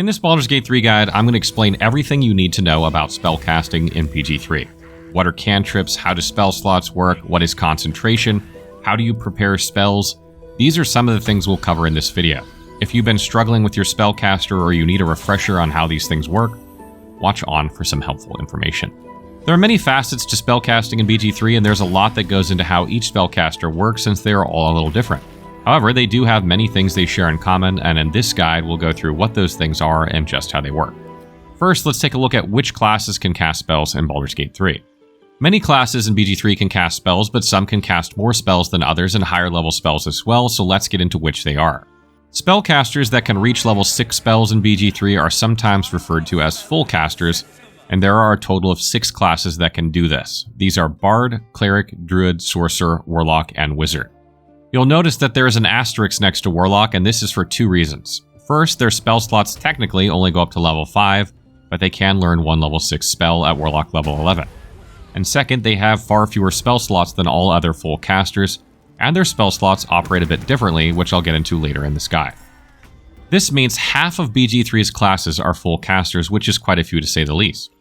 In this Baldur's Gate 3 guide, I'm going to explain everything you need to know about spellcasting in BG3. What are cantrips? How do spell slots work? What is concentration? How do you prepare spells? These are some of the things we'll cover in this video. If you've been struggling with your spellcaster or you need a refresher on how these things work, watch on for some helpful information. There are many facets to spellcasting in BG3, and there's a lot that goes into how each spellcaster works since they are all a little different. However, they do have many things they share in common, and in this guide we'll go through what those things are and just how they work. First, let's take a look at which classes can cast spells in Baldur's Gate 3. Many classes in BG3 can cast spells, but some can cast more spells than others and higher level spells as well, so let's get into which they are. Spellcasters that can reach level 6 spells in BG3 are sometimes referred to as full casters, and there are a total of 6 classes that can do this. These are Bard, Cleric, Druid, Sorcerer, Warlock, and Wizard. You'll notice that there is an asterisk next to Warlock, and this is for 2 reasons. First, their spell slots technically only go up to level 5, but they can learn one level 6 spell at Warlock level 11. And second, they have far fewer spell slots than all other full casters, and their spell slots operate a bit differently, which I'll get into later in this guide. This means half of BG3's classes are full casters, which is quite a few to say the least.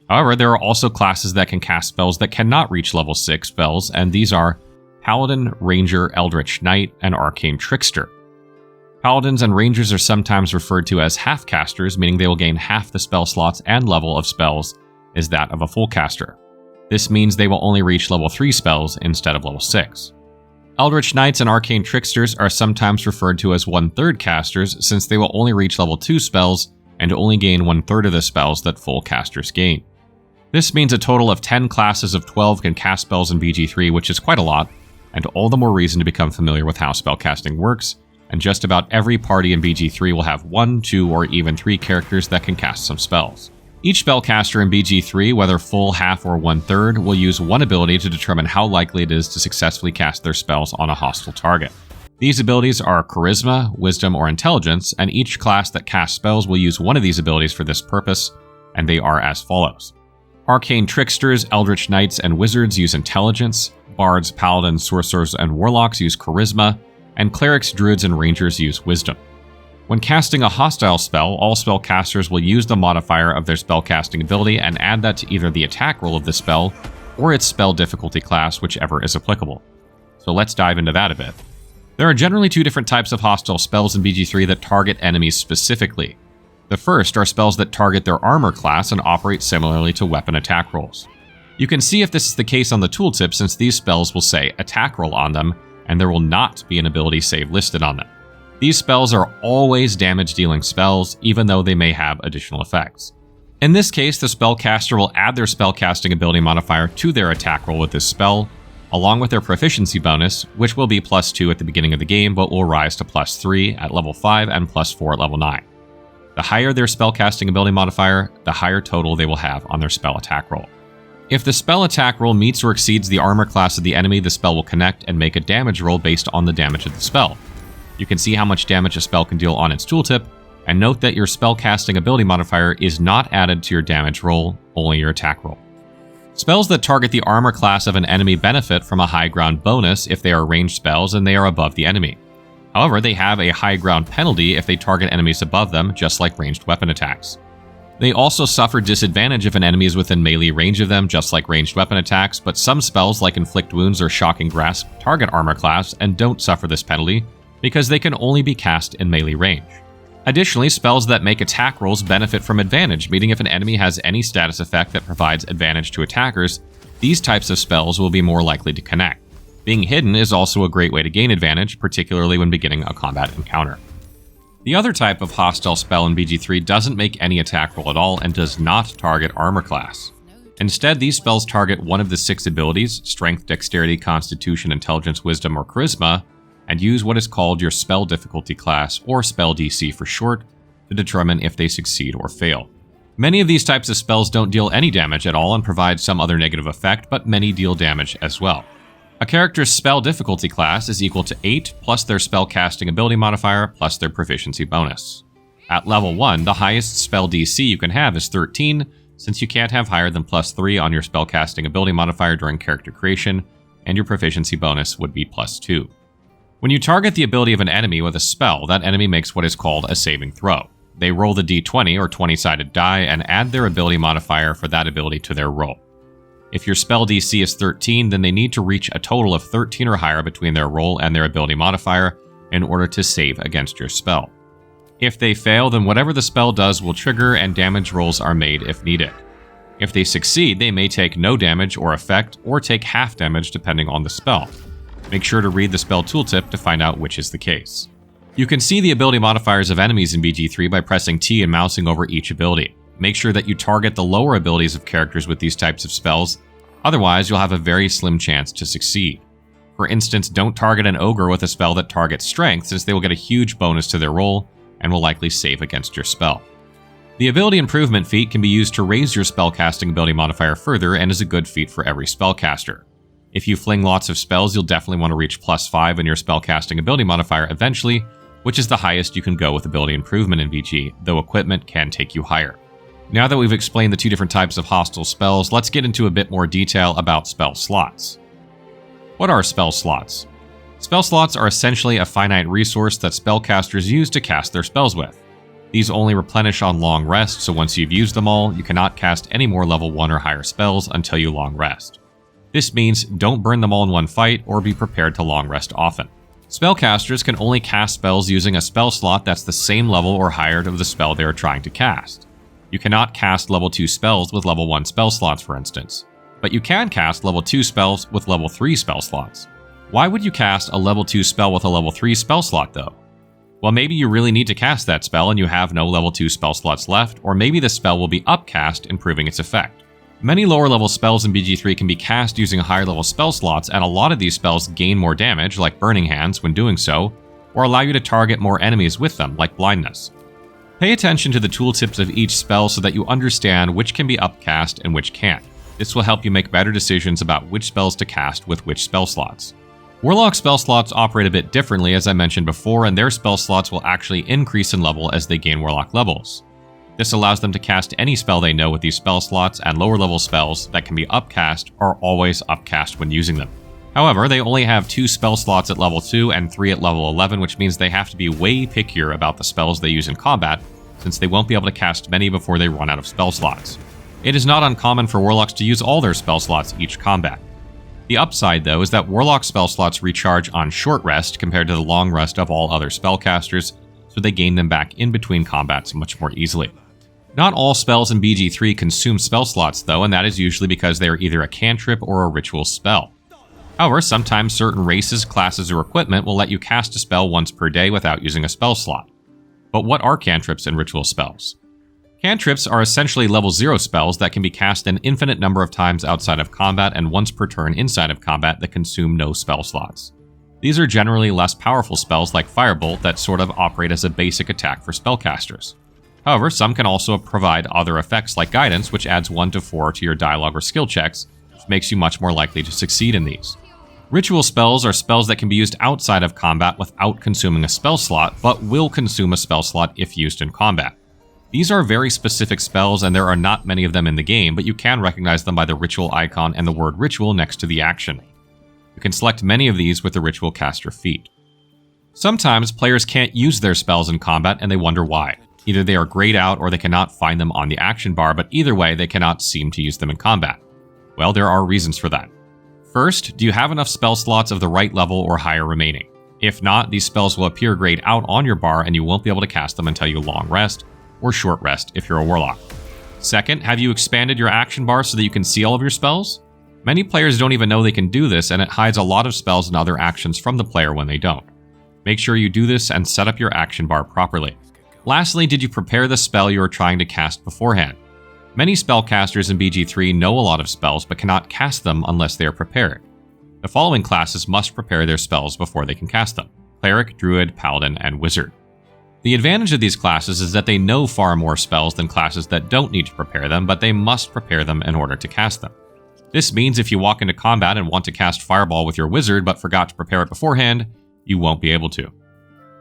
However, there are also classes that can cast spells that cannot reach level 6 spells, and these are Paladin, Ranger, Eldritch Knight, and Arcane Trickster. Paladins and Rangers are sometimes referred to as half-casters, meaning they will gain half the spell slots and level of spells as that of a full caster. This means they will only reach level 3 spells instead of level 6. Eldritch Knights and Arcane Tricksters are sometimes referred to as 1/3 casters, since they will only reach level 2 spells and only gain 1/3 of the spells that full casters gain. This means a total of 10 classes of 12 can cast spells in BG3, which is quite a lot, and all the more reason to become familiar with how spellcasting works, and just about every party in BG3 will have 1, 2, or even 3 characters that can cast some spells. Each spellcaster in BG3, whether full, half, or 1/3, will use one ability to determine how likely it is to successfully cast their spells on a hostile target. These abilities are Charisma, Wisdom, or Intelligence, and each class that casts spells will use one of these abilities for this purpose, and they are as follows. Arcane Tricksters, Eldritch Knights, and Wizards use Intelligence, Bards, Paladins, Sorcerers, and Warlocks use Charisma, and Clerics, Druids, and Rangers use Wisdom. When casting a hostile spell, all spellcasters will use the modifier of their spellcasting ability and add that to either the attack roll of the spell or its spell difficulty class, whichever is applicable. So let's dive into that a bit. There are generally 2 different types of hostile spells in BG3 that target enemies specifically. The first are spells that target their armor class and operate similarly to weapon attack rolls. You can see if this is the case on the tooltip, since these spells will say attack roll on them, and there will not be an ability save listed on them. These spells are always damage-dealing spells, even though they may have additional effects. In this case, the spellcaster will add their spellcasting ability modifier to their attack roll with this spell, along with their proficiency bonus, which will be +2 at the beginning of the game, but will rise to +3 at level 5 and +4 at level 9. The higher their spellcasting ability modifier, the higher total they will have on their spell attack roll. If the spell attack roll meets or exceeds the armor class of the enemy, the spell will connect and make a damage roll based on the damage of the spell. You can see how much damage a spell can deal on its tooltip, and note that your spellcasting ability modifier is not added to your damage roll, only your attack roll. Spells that target the armor class of an enemy benefit from a high ground bonus if they are ranged spells and they are above the enemy. However, they have a high ground penalty if they target enemies above them, just like ranged weapon attacks. They also suffer disadvantage if an enemy is within melee range of them, just like ranged weapon attacks, but some spells like Inflict Wounds or Shocking Grasp target armor class and don't suffer this penalty, because they can only be cast in melee range. Additionally, spells that make attack rolls benefit from advantage, meaning if an enemy has any status effect that provides advantage to attackers, these types of spells will be more likely to connect. Being hidden is also a great way to gain advantage, particularly when beginning a combat encounter. The other type of hostile spell in BG3 doesn't make any attack roll at all and does not target armor class. Instead, these spells target one of the 6 abilities, Strength, Dexterity, Constitution, Intelligence, Wisdom, or Charisma, and use what is called your spell difficulty class, or spell DC for short, to determine if they succeed or fail. Many of these types of spells don't deal any damage at all and provide some other negative effect, but many deal damage as well. A character's spell difficulty class is equal to 8 plus their spellcasting ability modifier plus their proficiency bonus. At level 1, the highest spell DC you can have is 13, since you can't have higher than +3 on your spellcasting ability modifier during character creation, and your proficiency bonus would be +2. When you target the ability of an enemy with a spell, that enemy makes what is called a saving throw. They roll the d20 or 20-sided die and add their ability modifier for that ability to their roll. If your spell DC is 13, then they need to reach a total of 13 or higher between their roll and their ability modifier in order to save against your spell. If they fail, then whatever the spell does will trigger and damage rolls are made if needed. If they succeed, they may take no damage or effect, or take half damage depending on the spell. Make sure to read the spell tooltip to find out which is the case. You can see the ability modifiers of enemies in BG3 by pressing T and mousing over each ability. Make sure that you target the lower abilities of characters with these types of spells, otherwise you'll have a very slim chance to succeed. For instance, don't target an ogre with a spell that targets strength, since they will get a huge bonus to their roll and will likely save against your spell. The ability improvement feat can be used to raise your spellcasting ability modifier further and is a good feat for every spellcaster. If you fling lots of spells, you'll definitely want to reach +5 in your spellcasting ability modifier eventually, which is the highest you can go with ability improvement in VG, though equipment can take you higher. Now that we've explained the two different types of hostile spells, let's get into a bit more detail about spell slots. What are spell slots? Spell slots are essentially a finite resource that spellcasters use to cast their spells with. These only replenish on long rest, so once you've used them all, you cannot cast any more level 1 or higher spells until you long rest. This means don't burn them all in one fight or be prepared to long rest often. Spellcasters can only cast spells using a spell slot that's the same level or higher of the spell they are trying to cast. You cannot cast level 2 spells with level 1 spell slots, for instance, but you can cast level 2 spells with level 3 spell slots. Why would you cast a level 2 spell with a level 3 spell slot though? Well, maybe you really need to cast that spell and you have no level 2 spell slots left, or maybe the spell will be upcast, improving its effect. Many lower level spells in BG3 can be cast using higher level spell slots, and a lot of these spells gain more damage, like Burning Hands, when doing so, or allow you to target more enemies with them, like Blindness. Pay attention to the tooltips of each spell so that you understand which can be upcast and which can't. This will help you make better decisions about which spells to cast with which spell slots. Warlock Spellslots operate a bit differently, as I mentioned before, and their spell slots will actually increase in level as they gain Warlock levels. This allows them to cast any spell they know with these spell slots, and lower level spells that can be upcast are always upcast when using them. However, they only have 2 spell slots at level 2 and 3 at level 11, which means they have to be way pickier about the spells they use in combat, since they won't be able to cast many before they run out of spell slots. It is not uncommon for Warlocks to use all their spell slots each combat. The upside, though, is that Warlock spell slots recharge on short rest compared to the long rest of all other spellcasters, so they gain them back in between combats much more easily. Not all spells in BG3 consume spell slots, though, and that is usually because they are either a cantrip or a ritual spell. However, sometimes certain races, classes, or equipment will let you cast a spell once per day without using a spell slot. But what are cantrips and ritual spells? Cantrips are essentially level 0 spells that can be cast an infinite number of times outside of combat and once per turn inside of combat that consume no spell slots. These are generally less powerful spells like Firebolt that sort of operate as a basic attack for spellcasters. However, some can also provide other effects like Guidance, which adds 1 to 4 to your dialogue or skill checks, which makes you much more likely to succeed in these. Ritual spells are spells that can be used outside of combat without consuming a spell slot, but will consume a spell slot if used in combat. These are very specific spells, and there are not many of them in the game, but you can recognize them by the ritual icon and the word ritual next to the action. You can select many of these with the ritual caster feat. Sometimes players can't use their spells in combat and they wonder why. Either they are grayed out or they cannot find them on the action bar, but either way they cannot seem to use them in combat. Well, there are reasons for that. First, do you have enough spell slots of the right level or higher remaining? If not, these spells will appear grayed out on your bar and you won't be able to cast them until you long rest, or short rest if you're a warlock. Second, have you expanded your action bar so that you can see all of your spells? Many players don't even know they can do this, and it hides a lot of spells and other actions from the player when they don't. Make sure you do this and set up your action bar properly. Lastly, did you prepare the spell you are trying to cast beforehand? Many spellcasters in BG3 know a lot of spells but cannot cast them unless they are prepared. The following classes must prepare their spells before they can cast them: Cleric, Druid, Paladin, and Wizard. The advantage of these classes is that they know far more spells than classes that don't need to prepare them, but they must prepare them in order to cast them. This means if you walk into combat and want to cast Fireball with your Wizard but forgot to prepare it beforehand, you won't be able to.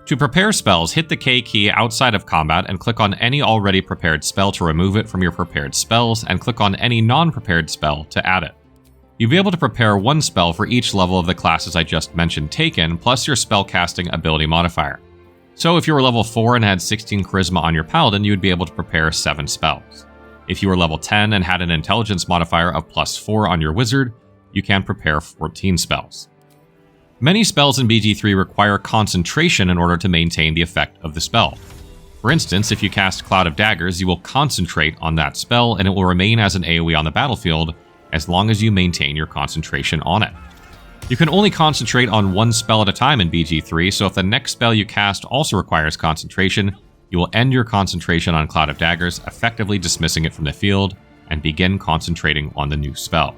To prepare spells, hit the K key outside of combat and click on any already prepared spell to remove it from your prepared spells, and click on any non-prepared spell to add it. You'll be able to prepare one spell for each level of the classes I just mentioned taken, plus your spellcasting ability modifier. So if you were level 4 and had 16 charisma on your paladin, you would be able to prepare 7 spells. If you were level 10 and had an intelligence modifier of +4 on your wizard, you can prepare 14 spells. Many spells in BG3 require concentration in order to maintain the effect of the spell. For instance, if you cast Cloud of Daggers, you will concentrate on that spell and it will remain as an AoE on the battlefield as long as you maintain your concentration on it. You can only concentrate on one spell at a time in BG3, so if the next spell you cast also requires concentration, you will end your concentration on Cloud of Daggers, effectively dismissing it from the field, and begin concentrating on the new spell.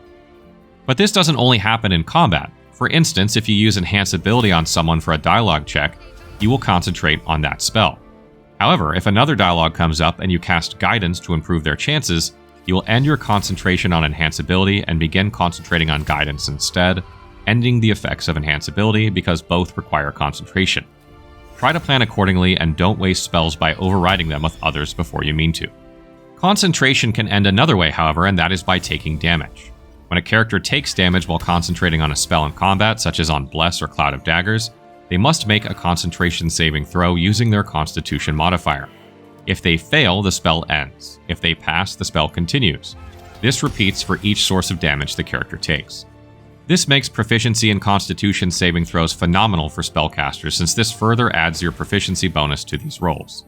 But this doesn't only happen in combat. For instance, if you use Enhance Ability on someone for a dialogue check, you will concentrate on that spell. However, if another dialogue comes up and you cast Guidance to improve their chances, you will end your concentration on Enhance Ability and begin concentrating on Guidance instead, ending the effects of Enhance Ability because both require concentration. Try to plan accordingly and don't waste spells by overriding them with others before you mean to. Concentration can end another way, however, and that is by taking damage. When a character takes damage while concentrating on a spell in combat, such as on Bless or Cloud of Daggers, they must make a concentration saving throw using their Constitution modifier. If they fail, the spell ends. If they pass, the spell continues. This repeats for each source of damage the character takes. This makes proficiency in Constitution saving throws phenomenal for spellcasters, since this further adds your proficiency bonus to these rolls.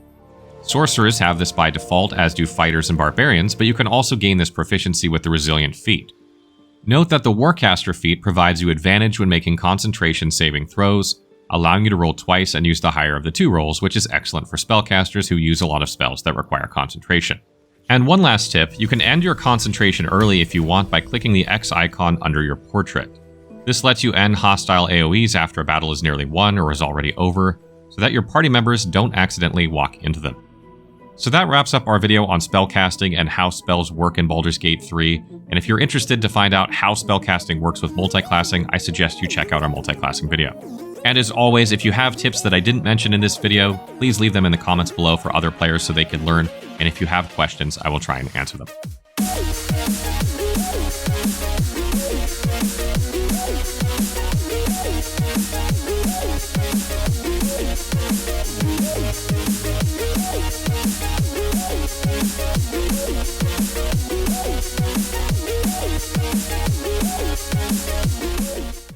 Sorcerers have this by default, as do fighters and barbarians, but you can also gain this proficiency with the Resilient feat. Note that the Warcaster feat provides you advantage when making concentration saving throws, allowing you to roll twice and use the higher of the 2 rolls, which is excellent for spellcasters who use a lot of spells that require concentration. And one last tip, you can end your concentration early if you want by clicking the X icon under your portrait. This lets you end hostile AoEs after a battle is nearly won or is already over, so that your party members don't accidentally walk into them. So that wraps up our video on spellcasting and how spells work in Baldur's Gate 3, and if you're interested to find out how spellcasting works with multiclassing, I suggest you check out our multiclassing video. And as always, if you have tips that I didn't mention in this video, please leave them in the comments below for other players so they can learn, and if you have questions, I will try and answer them.